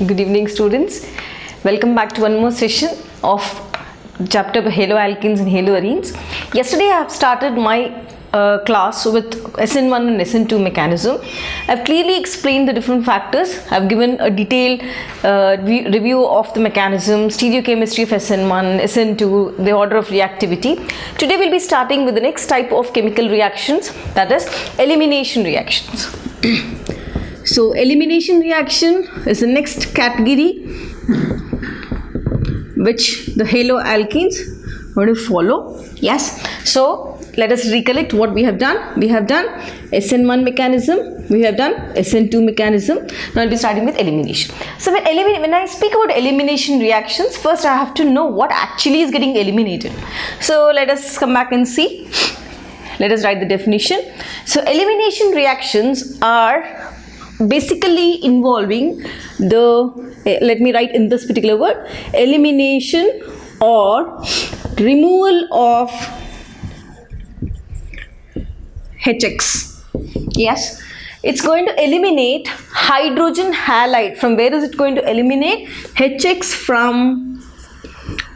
Good evening, students. Welcome back to one more session of chapter haloalkenes and haloarenes. Yesterday I have started my class with SN1 and SN2 mechanism. I have clearly explained the different factors. I have given a detailed review of the mechanism, stereochemistry of SN1, SN2, the order of reactivity. Today we will be starting with the next type of chemical reactions, that is elimination reactions. So elimination reaction is the next category which the haloalkenes are going to follow. Yes. So let us recollect what we have done. We have done SN1 mechanism, we have done SN2 mechanism. Now I will be starting with elimination. So when I speak about elimination reactions, first I have to know what actually is getting eliminated. So let us come back and see. Let us write the definition. So elimination reactions are basically involving the, let me write in this particular word, elimination or removal of HX. Yes, it's going to eliminate hydrogen halide. From where is it going to eliminate? HX from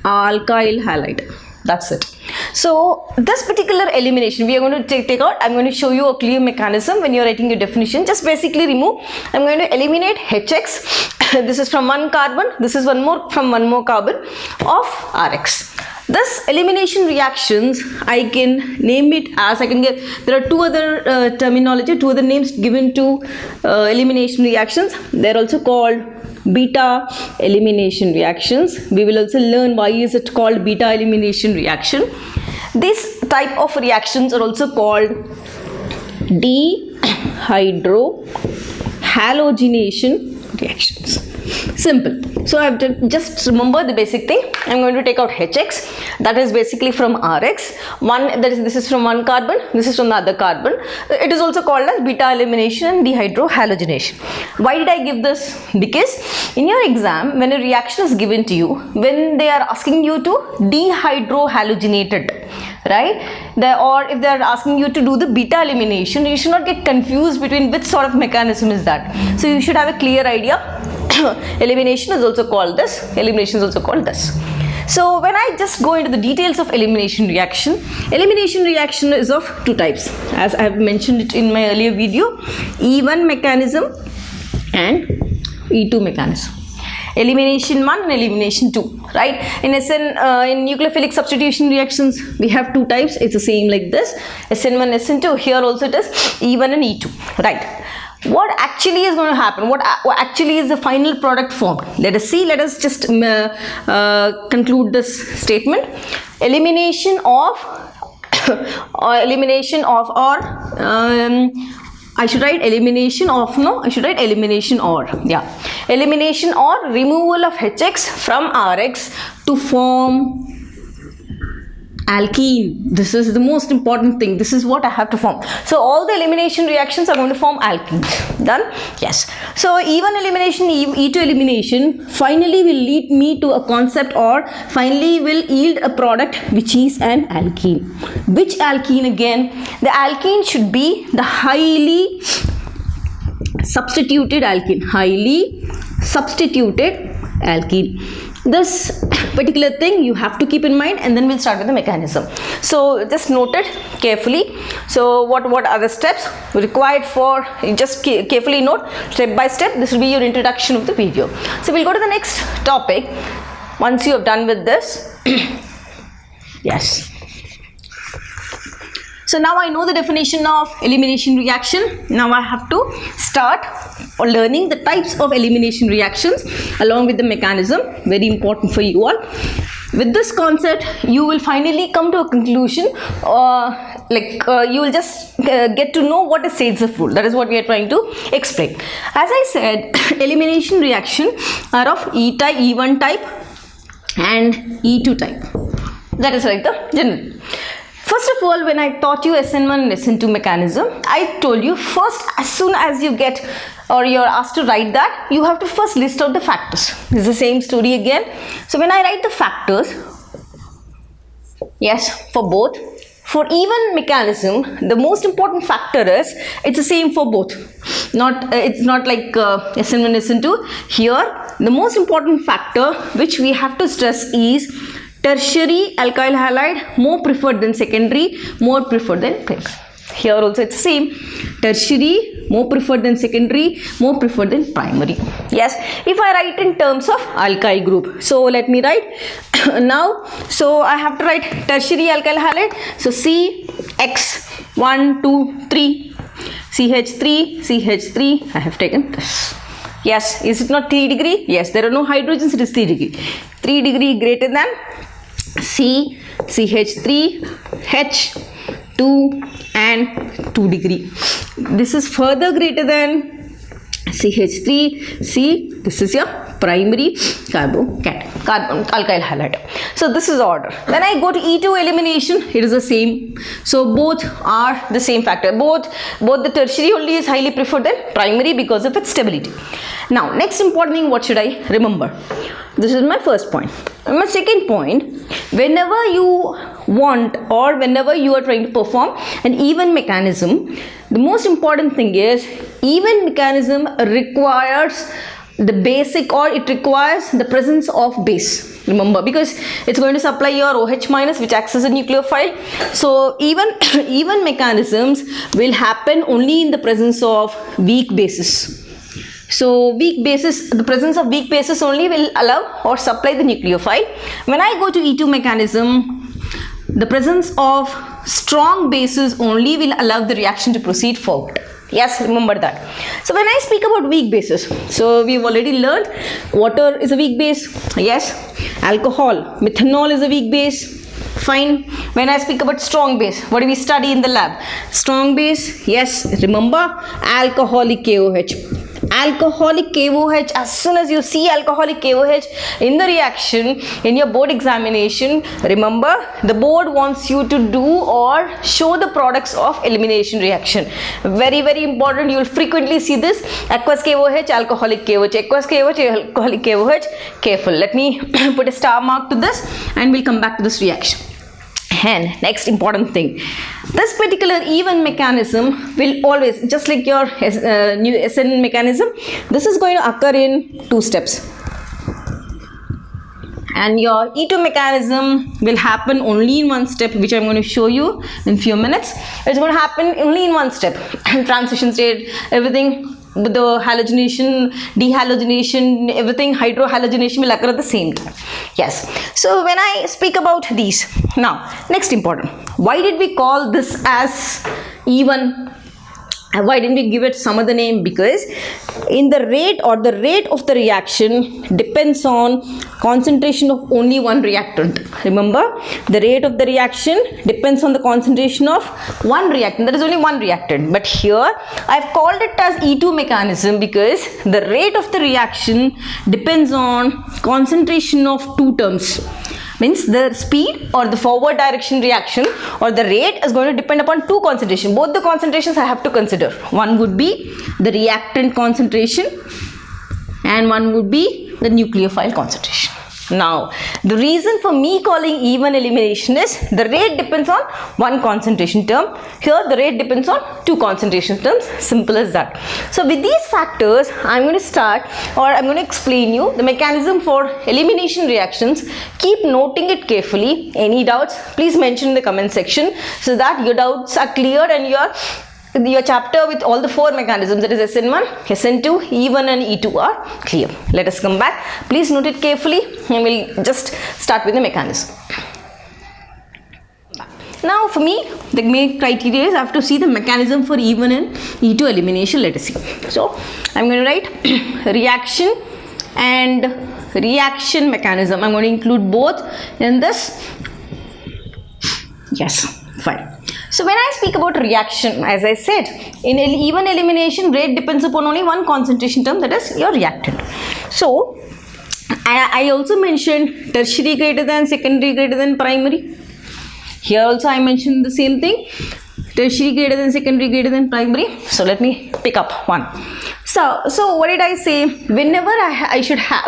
alkyl halide. That's it. So this particular elimination we are going to take out. I'm going to show you a clear mechanism when you're writing your definition. Just basically remove. I'm going to eliminate HX. This is from one carbon. This is one more from one more carbon of RX. This elimination reactions, I can name it as, I can get, there are two other terminology, two other names given to elimination reactions. They're also called beta elimination reactions. We will also learn why is it called beta elimination reaction. This type of reactions are also called dehydrohalogenation reactions. Simple. So I have to just remember the basic thing. I am going to take out HX, that is basically from RX. This is from one carbon, this is from the other carbon. It is also called as beta elimination and dehydrohalogenation. Why did I give this? Because in your exam, when a reaction is given to you, when they are asking you to dehydrohalogenate it, right? Or if they are asking you to do the beta elimination, you should not get confused between which sort of mechanism is that. So you should have a clear idea. Elimination is also called this, elimination is also called this. So when I just go into the details of elimination reaction is of two types, as I have mentioned it in my earlier video, E1 mechanism and E2 mechanism. Elimination 1 and elimination 2, right? In nucleophilic substitution reactions, we have two types. It's the same like this, SN1, SN2. Here also it is E1 and E2, right? What actually is going to happen? What actually is the final product formed? Let us see. Let us just conclude this statement. Elimination of I should write elimination of, no, I should write elimination or, yeah. Elimination or removal of HX from RX to form alkene. This is the most important thing. This is what I have to form. So all the elimination reactions are going to form alkenes. Done? Yes. So E1 elimination, E2 elimination finally will lead me to a concept, or finally will yield a product which is an alkene. Which alkene again? The alkene should be the highly substituted alkene. Highly substituted alkene. This particular thing you have to keep in mind, and then we'll start with the mechanism. So just note it carefully. So what are the steps required for, just carefully note step by step. This will be your introduction of the video. So we'll go to the next topic once you have done with this. Yes. So now I know the definition of elimination reaction. Now I have to start learning the types of elimination reactions along with the mechanism. Very important for you all. With this concept, you will finally come to a conclusion. You will just get to know what is Saitzef rule. That is what we are trying to explain. As I said, elimination reaction are of E1 type and E2 type. That is like the general. First of all, when I taught you SN1 and SN2 mechanism, I told you first, as soon as you get or you're asked to write that, you have to first list out the factors. It's the same story again. So when I write the factors, yes, for both, For even mechanism, the most important factor is it's the same for both. It's not like SN1, SN2. Here, the most important factor which we have to stress is tertiary alkyl halide more preferred than secondary, more preferred than primary. Here also it's the same. Tertiary more preferred than secondary, more preferred than primary. Yes, if I write in terms of alkyl group, so let me write now. So I have to write tertiary alkyl halide. So CX 1, 2, 3, CH3, CH3. I have taken this. Yes, is it not 3 degree? Yes, there are no hydrogens. It is 3 degree. 3 degree greater than C, CH3, H, 2 and 2 degree. This is further greater than CH3, C, this is your primary carbon alkyl halide. So this is order. When I go to E2 elimination, it is the same. So both are the same factor. Both the tertiary only is highly preferred than primary because of its stability. Now next important thing, what should I remember? This is my first point. And my second point, whenever you want or whenever you are trying to perform an even mechanism, the most important thing is even mechanism requires the basic, or it requires the presence of base. Remember, because it's going to supply your OH minus which acts as a nucleophile. So even mechanisms will happen only in the presence of weak bases. So weak bases, the presence of weak bases only will allow or supply the nucleophile. When I go to E2 mechanism, the presence of strong bases only will allow the reaction to proceed forward. Yes, remember that. So when I speak about weak bases, so we've already learned water is a weak base. Yes, alcohol, methanol is a weak base. Fine. When I speak about strong base, what do we study in the lab? Strong base, yes, remember alcoholic KOH. Alcoholic KOH, as soon as you see alcoholic KOH in the reaction in your board examination, remember the board wants you to do or show the products of elimination reaction. Very, very important. You will frequently see this: aqueous KOH, alcoholic KOH, aqueous KOH, alcoholic KOH. Careful. Let me put a star mark to this and we'll come back to this reaction. And next important thing, this particular even mechanism will always, just like your new SN mechanism, this is going to occur in 2 steps. And your E2 mechanism will happen only in 1 step, which I'm going to show you in few minutes. It's going to happen only in 1 step. Transition state, everything, with the halogenation, dehalogenation, everything, hydrohalogenation will occur at the same time. Yes. So when I speak about these, now next important, why did we call this as even? Why didn't we give it some other name? Because in the rate of the reaction depends on concentration of only one reactant. Remember, the rate of the reaction depends on the concentration of one reactant. There is only one reactant. But here I've called it as E2 mechanism because the rate of the reaction depends on concentration of 2 terms. Means the speed or the forward direction reaction or the rate is going to depend upon 2 concentrations. Both the concentrations I have to consider. One would be the reactant concentration and one would be the nucleophile concentration. Now, the reason for me calling even elimination is the rate depends on 1 concentration term. Here the rate depends on 2 concentration terms. Simple as that. So with these factors, I'm going to start, or I'm going to explain you the mechanism for elimination reactions. Keep noting it carefully. Any doubts, please mention in the comment section so that your doubts are clear and your chapter with all the 4 mechanisms, that is SN1, SN2, E1 and E2 are clear. Let us come back. Please note it carefully and we'll just start with the mechanism. Now for me, the main criteria is I have to see the mechanism for E1 and E2 elimination. Let us see. So I'm going to write reaction and reaction mechanism. I'm going to include both in this. Yes, fine. So when I speak about reaction, as I said, in even elimination, rate depends upon only 1 concentration term, that is your reactant. So I also mentioned tertiary greater than, secondary greater than, primary. Here also I mentioned the same thing, tertiary greater than, secondary greater than, primary. So let me pick up one. So what did I say? Whenever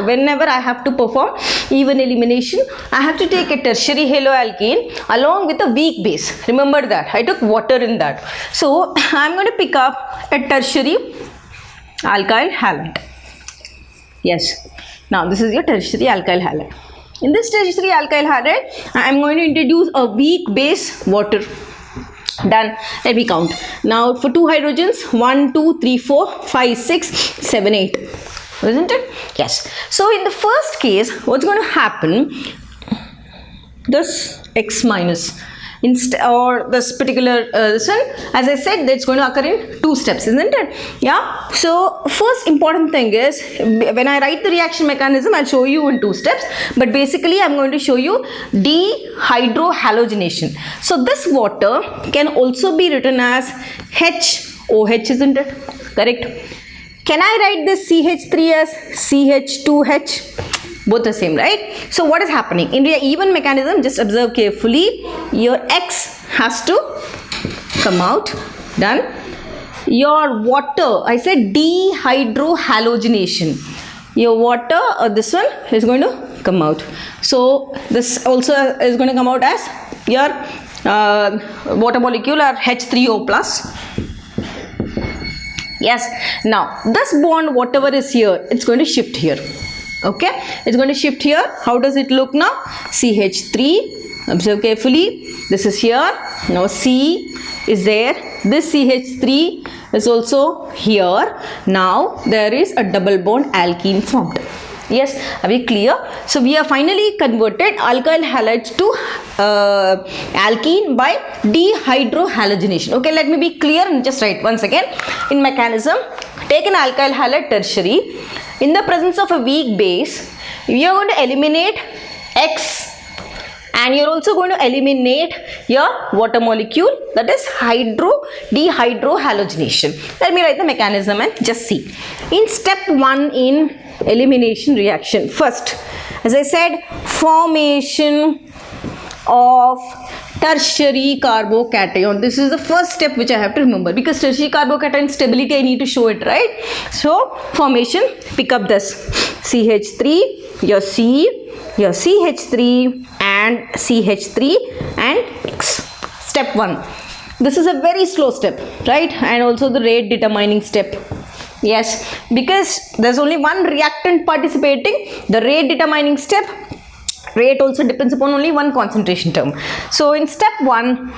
whenever I have to perform even elimination, I have to take a tertiary haloalkane along with a weak base. Remember that I took water in that. So I'm going to pick up a tertiary alkyl halide. Yes. Now this is your tertiary alkyl halide. In this tertiary alkyl halide, I am going to introduce a weak base, water. Done. Let me count. Now for 2 hydrogens, 1, 2, 3, 4, 5, 6, 7, 8. Isn't it? Yes. So in the first case, what's going to happen? This X minus or this particular this one, as I said, that's going to occur in 2 steps, isn't it? Yeah. So first important thing is, when I write the reaction mechanism, I'll show you in 2 steps, but basically I'm going to show you dehydrohalogenation. So this water can also be written as HOH, isn't it? Correct. Can I write this CH3 as CH2H? Both the same, right? So what is happening in the even mechanism? Just observe carefully. Your X has to come out. Done. Your water, I said dehydrohalogenation. Your water, this one is going to come out. So this also is going to come out as your water molecule or H3O plus. Yes. Now this bond, whatever is here, it's going to shift here. Okay, it's going to shift here. How does it look now? CH3, observe carefully. This is here. Now C is there. This CH3 is also here. Now there is a double bond alkene formed. Yes, are we clear? So we have finally converted alkyl halides to alkene by dehydrohalogenation. Okay, let me be clear and just write once again. In mechanism, take an alkyl halide tertiary. In the presence of a weak base, we are going to eliminate X, and you're also going to eliminate your water molecule, that is dehydrohalogenation. Let me write the mechanism and just see. In step 1 in elimination reaction, first, as I said, formation of tertiary carbocation. This is the first step which I have to remember, because tertiary carbocation stability I need to show it, right? So formation, pick up this CH3, your C, your CH3 and CH3 and X. Step 1. This is a very slow step, right? And also the rate determining step. Yes, because there's only one reactant participating, the rate determining step. Rate also depends upon only one concentration term. So in step 1,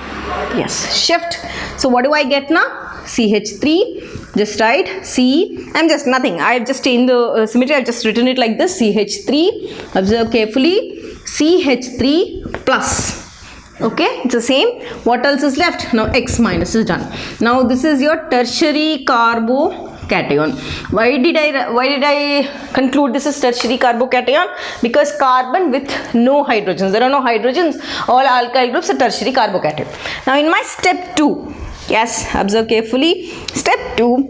yes, shift. So what do I get now? CH3, just write C. I'm just nothing. I've just changed the symmetry. I've just written it like this. CH3. Observe carefully. CH3 plus. Okay, it's the same. What else is left? Now X minus is done. Now this is your tertiary carbocation. Why did I conclude this is tertiary carbocation? Because carbon with no hydrogens. There are no hydrogens. All alkyl groups are tertiary carbocation. Now in my step 2, yes, observe carefully. Step 2.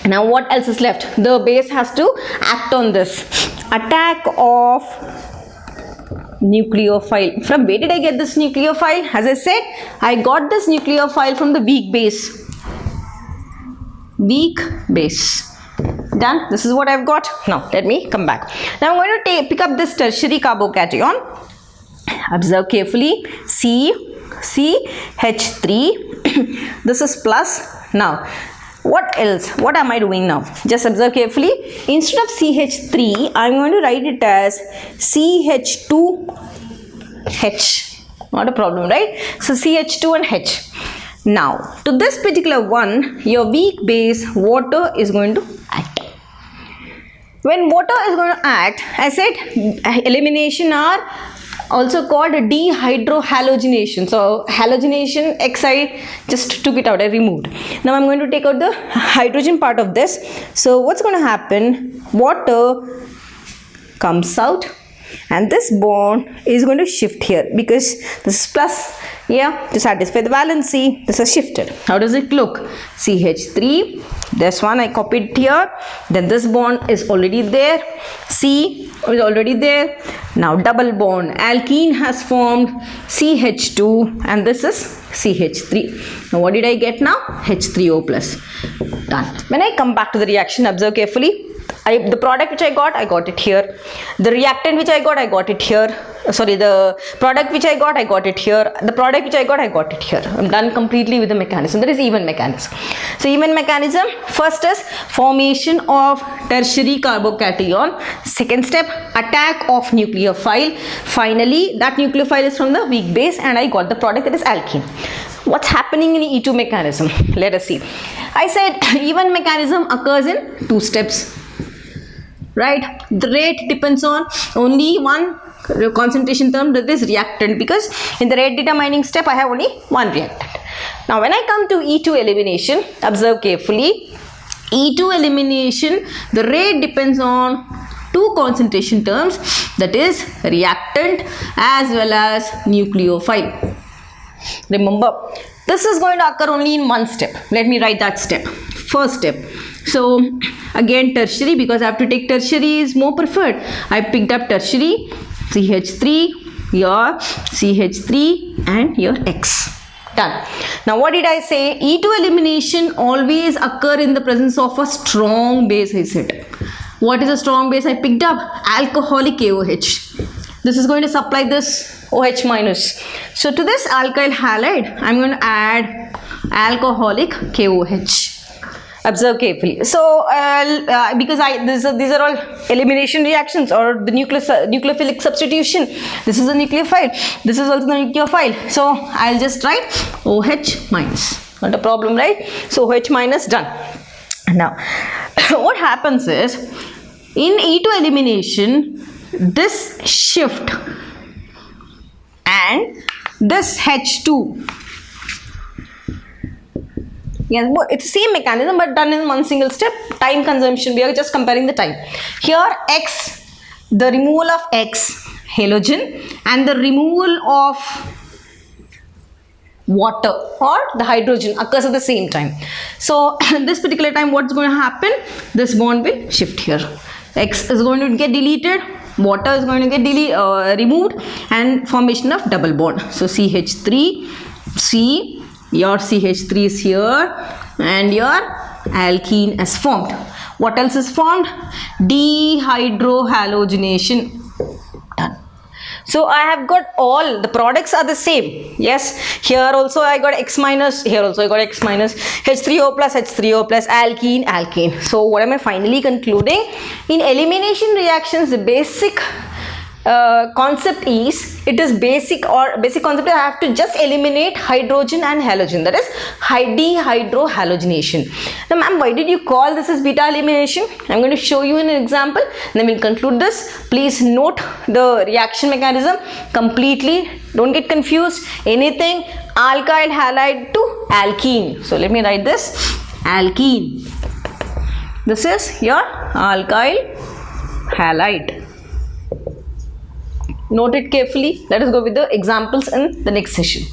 Now what else is left? The base has to act on this. Attack of nucleophile. From where did I get this nucleophile? As I said, I got this nucleophile from the weak base. Weak base. Done. This is what I've got. Now let me come back. Now I'm going to pick up this tertiary carbocation. Observe carefully. CH3. This is plus. Now what else? What am I doing now? Just observe carefully. Instead of CH3, I'm going to write it as CH2H. Not a problem, right? So CH2 and H. Now, to this particular one, your weak base, water is going to act. When water is going to act, I said elimination are also called dehydrohalogenation. So, halogenation, X I just took it out, I removed. Now, I'm going to take out the hydrogen part of this. So, what's going to happen? Water comes out and this bond is going to shift here because this is plus. Yeah, to satisfy the valency, this is shifted. How does it look? CH3, This one I copied here. Then this bond is already there. C is already there. Now double bond. Alkene has formed CH2 and this is CH3. Now what did I get now? H3O plus. Done. When I come back to the reaction, observe carefully. The product which I got it here. The reactant which I got it here. Sorry, the product which I got it here. The product which I got it here. I'm done completely with the mechanism. That is even mechanism. So even mechanism, first is formation of tertiary carbocation. Second step, attack of nucleophile. Finally, that nucleophile is from the weak base and I got the product that is alkene. What's happening in E2 mechanism? Let us see. I said even mechanism occurs in 2 steps. Right? The rate depends on only one concentration term, that is reactant, because in the rate determining step I have only one reactant. Now when I come to E2 elimination, observe carefully. E2 elimination, the rate depends on 2 concentration terms, that is reactant as well as nucleophile. Remember, this is going to occur only in one step. Let me write that step. First step. So again tertiary, because I have to take tertiary is more preferred. I picked up tertiary, CH3, your CH3 and your X. Done. Now what did I say? E2 elimination always occur in the presence of a strong base, I said. What is a strong base? I picked up alcoholic KOH. This is going to supply this OH minus. So to this alkyl halide, I'm going to add alcoholic KOH. Observe carefully. So, because these are all elimination reactions or the nucleophilic substitution. This is a nucleophile. This is also the nucleophile. So, I'll just write OH minus. Not a problem, right? So, OH minus done. Now, what happens is, in E2 elimination, this shift and this H2, yes, it's the same mechanism but done in one single step. Time consumption, we are just comparing the time. Here X, the removal of X, halogen, and the removal of water or the hydrogen occurs at the same time. So this particular time what's going to happen? This bond will shift here. X is going to get deleted, water is going to get removed, and formation of double bond. So CH3, C, your CH3 is here and your alkene is formed. What else is formed? Dehydrohalogenation. Done. So I have got all the products are the same. Yes, here also I got X minus, here also I got X minus, H3O plus, alkene, alkane. So what am I finally concluding? In elimination reactions, the basic concept is, it is basic concept, I have to just eliminate hydrogen and halogen, that is dehydrohalogenation. Now ma'am, why did you call this as beta elimination? I'm going to show you in an example, then we'll conclude this. Please note the reaction mechanism completely, don't get confused. Anything alkyl halide to alkene. So let me write this, alkene. This is your alkyl halide. Note it carefully. Let us go with the examples in the next session.